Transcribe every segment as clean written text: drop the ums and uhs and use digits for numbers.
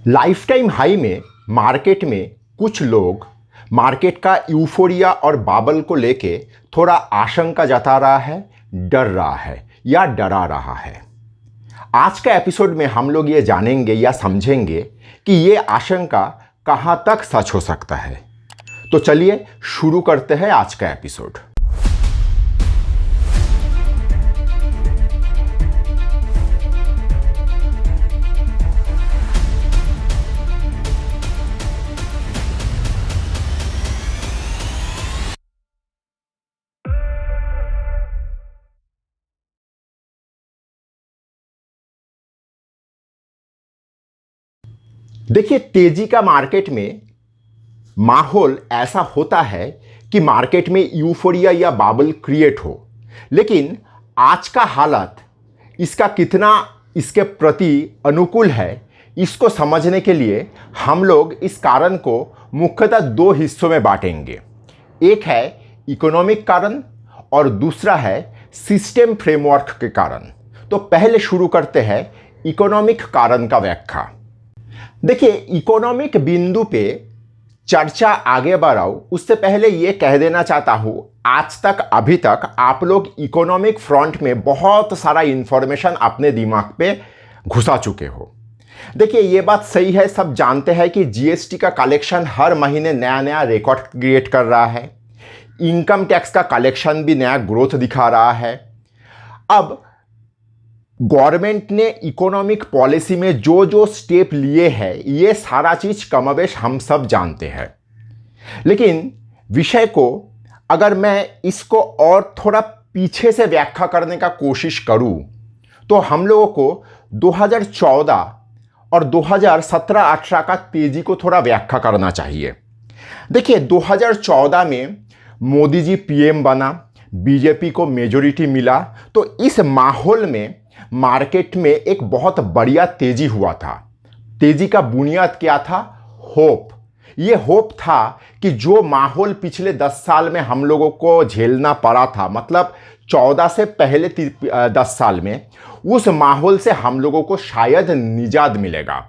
Life time high में market में कुछ लोग मार्केट का यूफोरिया और बाबल को लेके थोड़ा आशंका जता रहा है, डर रहा है या डरा रहा है। आज का एपिसोड में हम लोग ये जानेंगे या समझेंगे कि ये आशंका कहाँ तक सच हो सकता है। तो चलिए शुरू करते हैं आज का एपिसोड। देखिए, तेजी का मार्केट में माहौल ऐसा होता है कि मार्केट में यूफोरिया या बाबल क्रिएट हो, लेकिन आज का हालत इसका कितना इसके प्रति अनुकूल है, इसको समझने के लिए हम लोग इस कारण को मुख्यतः दो हिस्सों में बांटेंगे। एक है इकोनॉमिक कारण और दूसरा है सिस्टम फ्रेमवर्क के कारण। तो पहले शुरू करते हैं इकोनॉमिक कारण का व्याख्या। देखिए, इकोनॉमिक बिंदु पे चर्चा आगे बढ़ाऊं उससे पहले ये कह देना चाहता हूं, आज तक अभी तक आप लोग इकोनॉमिक फ्रंट में बहुत सारा इंफॉर्मेशन अपने दिमाग पे घुसा चुके हो। देखिए, ये बात सही है, सब जानते हैं कि जीएसटी का कलेक्शन हर महीने नया नया रिकॉर्ड क्रिएट कर रहा है। इनकम टैक्स का कलेक्शन भी नया ग्रोथ दिखा रहा है। अब गवर्नमेंट ने इकोनॉमिक पॉलिसी में जो जो स्टेप लिए हैं, ये सारा चीज कमोबेश हम सब जानते हैं। लेकिन विषय को अगर मैं इसको और थोड़ा पीछे से व्याख्या करने का कोशिश करूं तो हम लोगों को 2014 और 2017-18 का तेजी को थोड़ा व्याख्या करना चाहिए। देखिए, 2014 में मोदी जी पीएम बना, बीजेपी को मेजोरिटी मिला, तो इस माहौल में मार्केट में एक बहुत बढ़िया तेजी हुआ था। तेजी का बुनियाद क्या था? होप। ये होप था कि जो माहौल पिछले 10 साल में हम लोगों को झेलना पड़ा था, मतलब 14 से पहले 10 साल में, उस माहौल से हम लोगों को शायद निजात मिलेगा।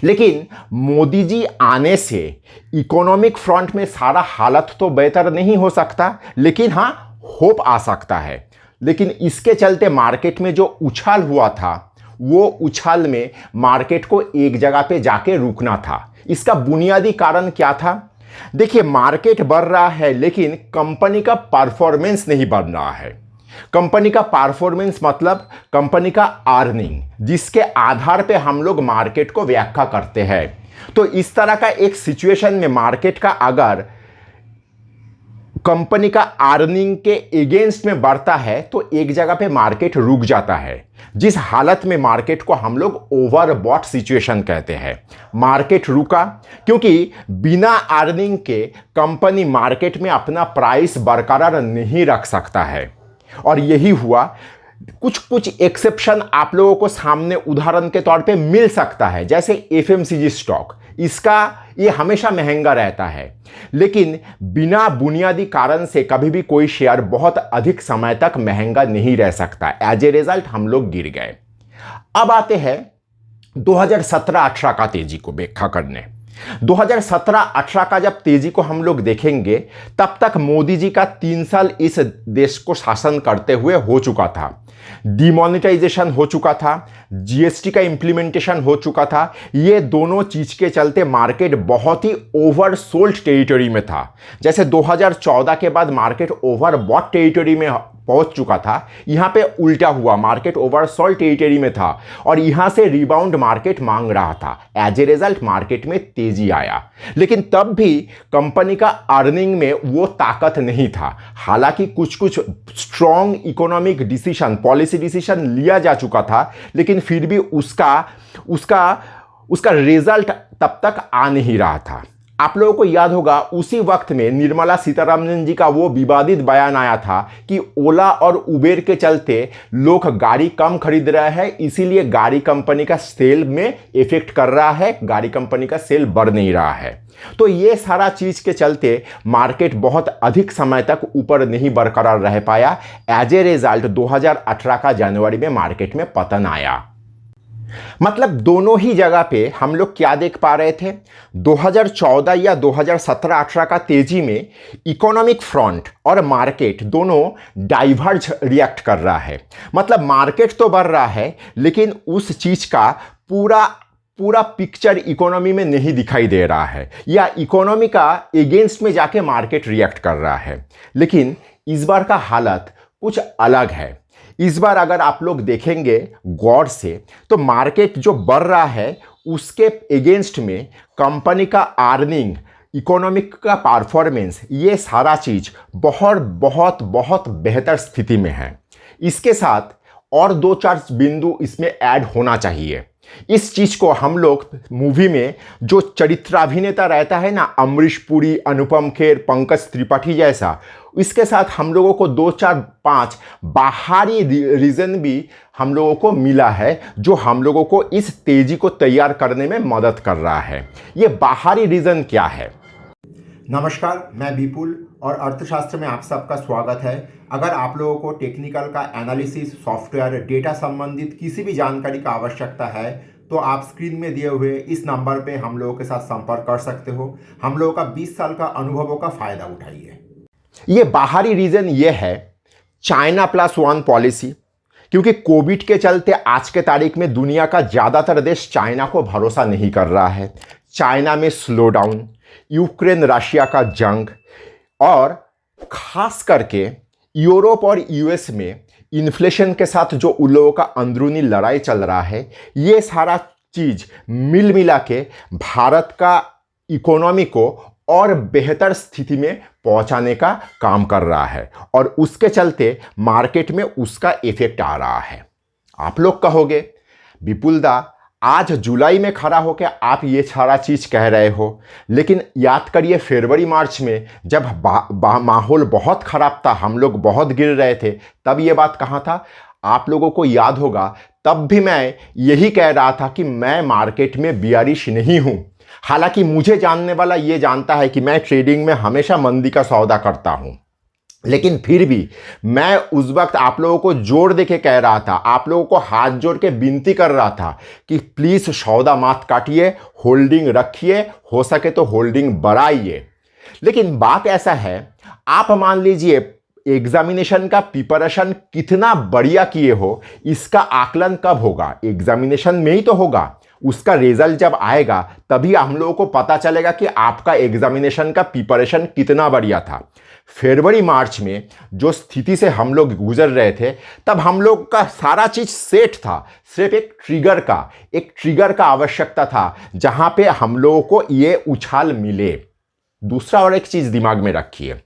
लेकिन मोदी जी आने से इकोनॉमिक फ्रंट में सारा हालत तो बेहतर नहीं हो सकता, लेकिन हाँ, होप आ सकता है। लेकिन इसके चलते मार्केट में जो उछाल हुआ था, वो उछाल में मार्केट को एक जगह पे जाके रुकना था। इसका बुनियादी कारण क्या था? देखिए, मार्केट बढ़ रहा है लेकिन कंपनी का परफॉर्मेंस नहीं बढ़ रहा है। कंपनी का परफॉर्मेंस मतलब कंपनी का अर्निंग, जिसके आधार पे हम लोग मार्केट को व्याख्या करते हैं। तो इस तरह का एक सिचुएशन में मार्केट का अगर कंपनी का अर्निंग के अगेंस्ट में बढ़ता है तो एक जगह पे मार्केट रुक जाता है, जिस हालत में मार्केट को हम लोग ओवरबॉट सिचुएशन कहते हैं। मार्केट रुका क्योंकि बिना अर्निंग के कंपनी मार्केट में अपना प्राइस बरकरार नहीं रख सकता है, और यही हुआ। कुछ एक्सेप्शन आप लोगों को सामने उदाहरण के तौर पे मिल सकता है, जैसे एफएमसीजी स्टॉक, इसका ये हमेशा महंगा रहता है, लेकिन बिना बुनियादी कारण से कभी भी कोई शेयर बहुत अधिक समय तक महंगा नहीं रह सकता। एज ए रिजल्ट हम लोग गिर गए। अब आते हैं 2017-18 का तेजी को व्याख्या करने। 2017-18 का जब तेजी को हम लोग देखेंगे, तब तक मोदी जी का 3 साल इस देश को शासन करते हुए हो चुका था। डिमोनेटाइजेशन हो चुका था, जीएसटी का इंप्लीमेंटेशन हो चुका था। ये दोनों चीज के चलते मार्केट बहुत ही ओवरसोल्ड टेरिटरी में था। जैसे 2014 के बाद मार्केट ओवरबॉट टेरिटरी में पहुंच चुका था, यहां पे उल्टा हुआ, मार्केट ओवरसोल्ड टेरिटरी में था और यहां से रिबाउंड मार्केट मांग रहा था। एज ए रिजल्ट मार्केट में तेजी आया, लेकिन तब भी कंपनी का अर्निंग में वो ताकत नहीं था। हालांकि कुछ strong economic decision, policy decision लिया जा चुका था, लेकिन फिर भी उसका रिजल्ट तब तक आ नहीं रहा था। आप लोगों को याद होगा, उसी वक्त में निर्मला सीतारमण जी का वो विवादित बयान आया था कि ओला और उबेर के चलते लोग गाड़ी कम खरीद रहे हैं, इसीलिए गाड़ी कंपनी का सेल में इफेक्ट कर रहा है, गाड़ी कंपनी का सेल बढ़ नहीं रहा है। तो ये सारा चीज के चलते मार्केट बहुत अधिक समय तक ऊपर नहीं बरकरार रह पाया। एज ए रिजल्ट 2018 का जनवरी में मार्केट में पतन आया। मतलब दोनों ही जगह पे हम लोग क्या देख पा रहे थे, 2014 या 2017-18 का तेजी में इकोनॉमिक फ्रंट और मार्केट दोनों डाइवर्ज रिएक्ट कर रहा है। मतलब मार्केट तो बढ़ रहा है लेकिन उस चीज का पूरा पूरा पिक्चर इकोनॉमी में नहीं दिखाई दे रहा है, या इकोनॉमी का एगेंस्ट में जाके मार्केट रिएक्ट कर रहा है। लेकिन इस बार का हालत कुछ अलग है। इस बार अगर आप लोग देखेंगे गौर से तो मार्केट जो बढ़ रहा है उसके एगेंस्ट में कंपनी का अर्निंग, इकोनॉमिक का परफॉर्मेंस, ये सारा चीज बहुत बहुत बहुत बेहतर स्थिति में है। इसके साथ और दो चार बिंदु इसमें ऐड होना चाहिए। इस चीज को हम लोग मूवी में जो चरित्राभिनेता रहता है ना, अमरीश पुरी, अनुपम खेर, पंकज त्रिपाठी जैसा, इसके साथ हम लोगों को दो चार पांच बाहरी रीजन भी हम लोगों को मिला है जो हम लोगों को इस तेजी को तैयार करने में मदद कर रहा है। ये बाहरी रीजन क्या है? नमस्कार, मैं विपुल और अर्थशास्त्र में आप सबका स्वागत है। अगर आप लोगों को टेक्निकल का एनालिसिस, सॉफ्टवेयर, डेटा संबंधित किसी भी जानकारी का आवश्यकता है तो आप स्क्रीन में दिए हुए इस नंबर पे हम लोगों के साथ संपर्क कर सकते हो। हम लोगों का 20 साल का अनुभवों का फायदा उठाइए। ये बाहरी रीजन ये है चाइना +1 पॉलिसी, क्योंकि कोविड के चलते आज के तारीख में दुनिया का ज़्यादातर देश चाइना को भरोसा नहीं कर रहा है। चाइना में स्लो डाउन, यूक्रेन रशिया का जंग और खास करके यूरोप और यूएस में इन्फ्लेशन के साथ जो उन लोगों का अंदरूनी लड़ाई चल रहा है, ये सारा चीज़ मिल मिला के भारत का इकोनॉमी को और बेहतर स्थिति में पहुंचाने का काम कर रहा है और उसके चलते मार्केट में उसका इफेक्ट आ रहा है। आप लोग कहोगे विपुल दा, आज जुलाई में खड़ा होकर आप ये सारा चीज़ कह रहे हो, लेकिन याद करिए फरवरी मार्च में जब माहौल बहुत ख़राब था, हम लोग बहुत गिर रहे थे, तब ये बात कहाँ था? आप लोगों को याद होगा तब भी मैं यही कह रहा था कि मैं मार्केट में बियरिश नहीं हूँ। हालांकि मुझे जानने वाला ये जानता है कि मैं ट्रेडिंग में हमेशा मंदी का सौदा करता हूँ, लेकिन फिर भी मैं उस वक्त आप लोगों को जोर दे के कह रहा था, आप लोगों को हाथ जोड़ के विनती कर रहा था कि प्लीज़ सौदा मत काटिए, होल्डिंग रखिए, हो सके तो होल्डिंग बढ़ाइए। लेकिन बात ऐसा है, आप मान लीजिए एग्जामिनेशन का प्रिपरेशन कितना बढ़िया किए हो, इसका आकलन कब होगा? एग्जामिनेशन में ही तो होगा। उसका रिजल्ट जब आएगा तभी हम लोगों को पता चलेगा कि आपका एग्जामिनेशन का प्रिपरेशन कितना बढ़िया था। फरवरी मार्च में जो स्थिति से हम लोग गुजर रहे थे, तब हम लोग का सारा चीज़ सेट था। सिर्फ एक ट्रिगर का आवश्यकता था जहां पे हम लोगों को ये उछाल मिले। दूसरा और एक चीज़ दिमाग में रखिए,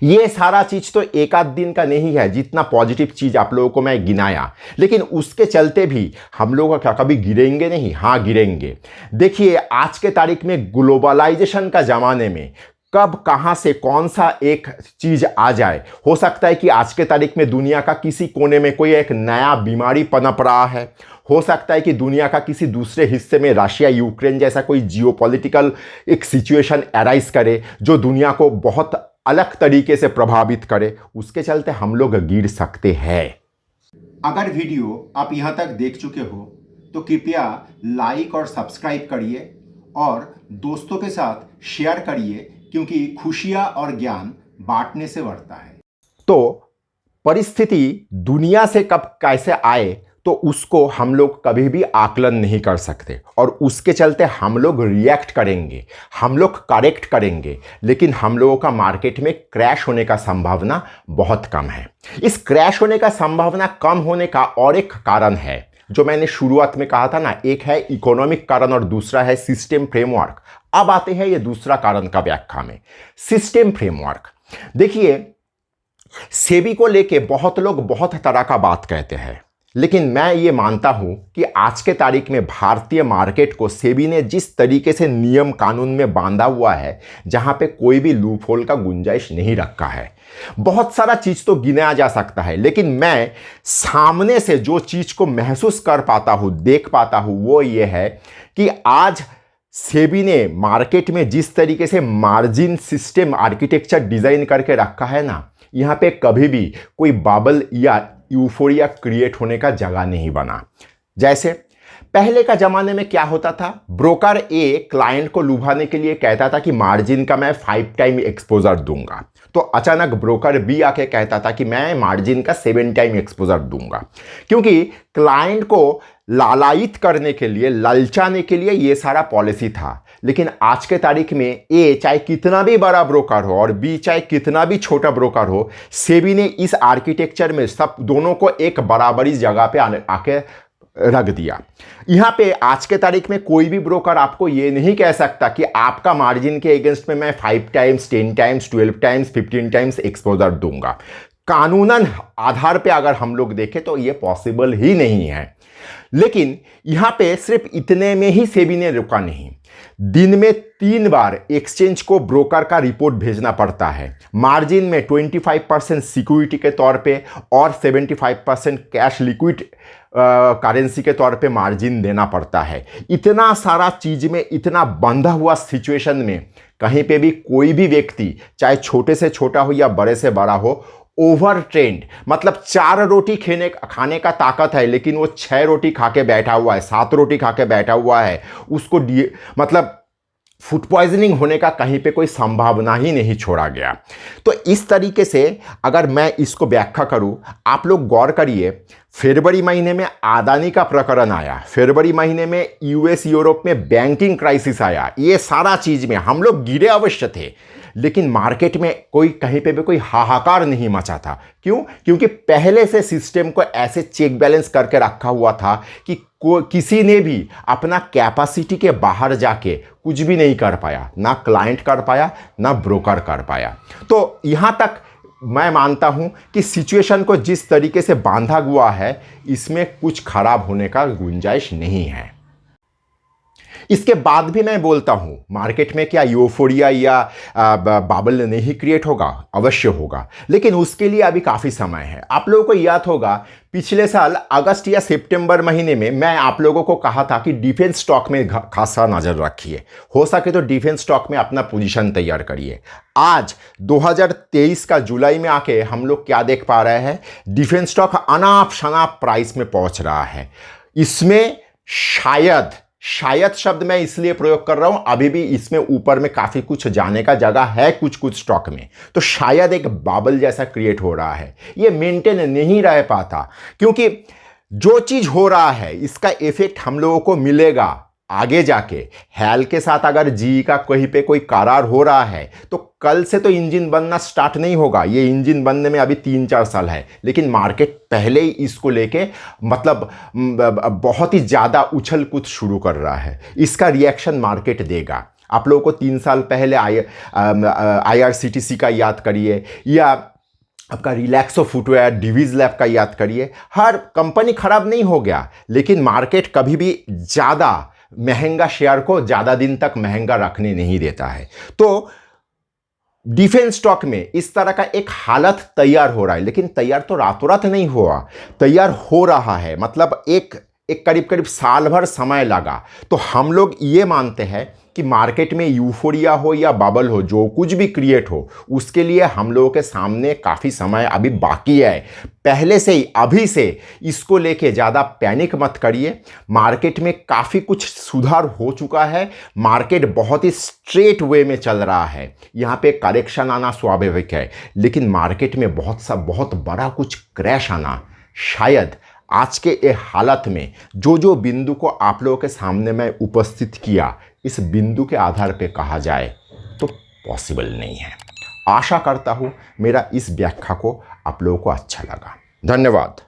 ये सारा चीज तो एक आध दिन का नहीं है जितना पॉजिटिव चीज आप लोगों को मैं गिनाया, लेकिन उसके चलते भी हम लोग क्या कभी गिरेंगे नहीं? हाँ, गिरेंगे। देखिए आज के तारीख में ग्लोबलाइजेशन का ज़माने में कब कहाँ से कौन सा एक चीज़ आ जाए। हो सकता है कि आज के तारीख में दुनिया का किसी कोने में कोई एक नया बीमारी पनप रहा है। हो सकता है कि दुनिया का किसी दूसरे हिस्से में रशिया यूक्रेन जैसा कोई जियोपॉलिटिकल एक सिचुएशन अराइज करे जो दुनिया को बहुत अलग तरीके से प्रभावित करे। उसके चलते हम लोग गिर सकते हैं। अगर वीडियो आप यहाँ तक देख चुके हो तो कृपया लाइक और सब्सक्राइब करिए और दोस्तों के साथ शेयर करिए, क्योंकि खुशियाँ और ज्ञान बांटने से बढ़ता है। तो परिस्थिति दुनिया से कब कैसे आए तो उसको हम लोग कभी भी आकलन नहीं कर सकते और उसके चलते हम लोग रिएक्ट करेंगे, हम लोग करेक्ट करेंगे, लेकिन हम लोगों का मार्केट में क्रैश होने का संभावना बहुत कम है। इस क्रैश होने का संभावना कम होने का और एक कारण है जो मैंने शुरुआत में कहा था ना, एक है इकोनॉमिक कारण और दूसरा है सिस्टम फ्रेमवर्क। अब आते हैं ये दूसरा कारण का व्याख्या में, सिस्टम फ्रेमवर्क। देखिए सेबी को लेके बहुत लोग बहुत तरह का बात कहते हैं, लेकिन मैं ये मानता हूं कि आज के तारीख में भारतीय मार्केट को सेबी ने जिस तरीके से नियम कानून में बांधा हुआ है, जहां पे कोई भी लूप होल का गुंजाइश नहीं रखा है। बहुत सारा चीज तो गिनाया जा सकता है, लेकिन मैं सामने से जो चीज को महसूस कर पाता हूं, देख पाता हूं, वो ये है कि आज सेबी ने मार्केट में जिस तरीके से मार्जिन सिस्टम आर्किटेक्चर डिजाइन करके रखा है ना, यहाँ पे कभी भी कोई बबल या यूफोरिया क्रिएट होने का जगह नहीं बना। जैसे पहले का जमाने में क्या होता था, ब्रोकर ए क्लाइंट को लुभाने के लिए कहता था कि मार्जिन का मैं 5 टाइम एक्सपोजर दूंगा, तो अचानक ब्रोकर बी आके कहता था कि मैं मार्जिन का 7 टाइम एक्सपोजर दूंगा, क्योंकि क्लाइंट को लालायित करने के लिए, ललचाने के लिए ये सारा पॉलिसी था। लेकिन आज के तारीख में ए चाहे कितना भी बड़ा ब्रोकर हो और बी चाहे कितना भी छोटा ब्रोकर हो, सेबी ने इस आर्किटेक्चर में सब दोनों को एक बराबरी जगह पे आके रख दिया। यहाँ पे आज के तारीख में कोई भी ब्रोकर आपको ये नहीं कह सकता कि आपका मार्जिन के अगेंस्ट में मैं 5 times, 10 times, 12 times, 15 times exposure दूंगा। कानूनन आधार पे अगर हम लोग देखें तो ये पॉसिबल ही नहीं है। लेकिन यहाँ पे सिर्फ इतने में ही सेबी ने रुका नहीं, दिन में 3 बार एक्सचेंज को ब्रोकर का रिपोर्ट भेजना पड़ता है। मार्जिन में 25% सिक्योरिटी के तौर पे और 75% कैश लिक्विड करेंसी के तौर पे मार्जिन देना पड़ता है। इतना सारा चीज में, इतना बंधा हुआ सिचुएशन में कहीं पे भी कोई भी व्यक्ति, चाहे छोटे से छोटा हो या बड़े से बड़ा हो, ओवर ट्रेंड, मतलब 4 रोटी खाने का ताकत है लेकिन वो 6 रोटी खा के बैठा हुआ है, 7 रोटी खा के बैठा हुआ है, उसको मतलब फूड पॉइजनिंग होने का कहीं पे कोई संभावना ही नहीं छोड़ा गया। तो इस तरीके से अगर मैं इसको व्याख्या करूं, आप लोग गौर करिए, फरवरी महीने में अदानी का प्रकरण आया, फरवरी महीने में यूएस यूरोप में बैंकिंग क्राइसिस आया, ये सारा चीज में हम लोग गिरे अवश्य थे, लेकिन मार्केट में कोई कहीं पे भी कोई हाहाकार नहीं मचा था। क्यों? क्योंकि पहले से सिस्टम को ऐसे चेक बैलेंस करके रखा हुआ था कि किसी ने भी अपना कैपेसिटी के बाहर जाके कुछ भी नहीं कर पाया, ना क्लाइंट कर पाया, ना ब्रोकर कर पाया। तो यहाँ तक मैं मानता हूँ कि सिचुएशन को जिस तरीके से बांधा हुआ है, इसमें कुछ खराब होने का गुंजाइश नहीं है। इसके बाद भी मैं बोलता हूं, मार्केट में क्या यूफोरिया या बाबल नहीं क्रिएट होगा? अवश्य होगा, लेकिन उसके लिए अभी काफ़ी समय है। आप लोगों को याद होगा, पिछले साल अगस्त या सितंबर महीने में मैं आप लोगों को कहा था कि डिफेंस स्टॉक में खासा नज़र रखिए, हो सके तो डिफेंस स्टॉक में अपना पोजीशन तैयार करिए। आज 2023 का जुलाई में आके हम लोग क्या देख पा रहे हैं? डिफेंस स्टॉक अनाप शनाप प्राइस में पहुंच रहा है। इसमें शायद शब्द मैं इसलिए प्रयोग कर रहा हूं, अभी भी इसमें ऊपर में काफी कुछ जाने का जगह है कुछ स्टॉक में, तो शायद एक बाबल जैसा क्रिएट हो रहा है। ये मेंटेन नहीं रह पाता, क्योंकि जो चीज हो रहा है इसका इफेक्ट हम लोगों को मिलेगा आगे जाके। हैल के साथ अगर जी का कहीं पे कोई करार हो रहा है तो कल से तो इंजन बनना स्टार्ट नहीं होगा, ये इंजन बनने में अभी 3-4 साल है, लेकिन मार्केट पहले ही इसको लेके मतलब बहुत ही ज़्यादा उछल कूद शुरू कर रहा है। इसका रिएक्शन मार्केट देगा। आप लोगों को 3 साल पहले IRCTC का याद करिए, या आपका रिलैक्सो फुटवेयर, डिवीज लैब का याद करिए। हर कंपनी खराब नहीं हो गया, लेकिन मार्केट कभी भी ज़्यादा महंगा शेयर को ज़्यादा दिन तक महंगा रखने नहीं देता है। तो डिफेंस स्टॉक में इस तरह का एक हालत तैयार हो रहा है, लेकिन तैयार तो रातों रात नहीं हुआ, तैयार हो रहा है, मतलब एक करीब साल भर समय लगा। तो हम लोग ये मानते हैं कि मार्केट में यूफोरिया हो या बबल हो, जो कुछ भी क्रिएट हो, उसके लिए हम लोगों के सामने काफ़ी समय अभी बाकी है। पहले से ही, अभी से इसको लेके ज़्यादा पैनिक मत करिए। मार्केट में काफ़ी कुछ सुधार हो चुका है, मार्केट बहुत ही स्ट्रेट वे में चल रहा है। यहाँ पे करेक्शन आना स्वाभाविक है, लेकिन मार्केट में बहुत बड़ा कुछ क्रैश आना शायद आज के ये हालत में जो बिंदु को आप लोगों के सामने मैं उपस्थित किया, इस बिंदु के आधार पे कहा जाए तो पॉसिबल नहीं है। आशा करता हूँ मेरा इस व्याख्या को आप लोगों को अच्छा लगा। धन्यवाद।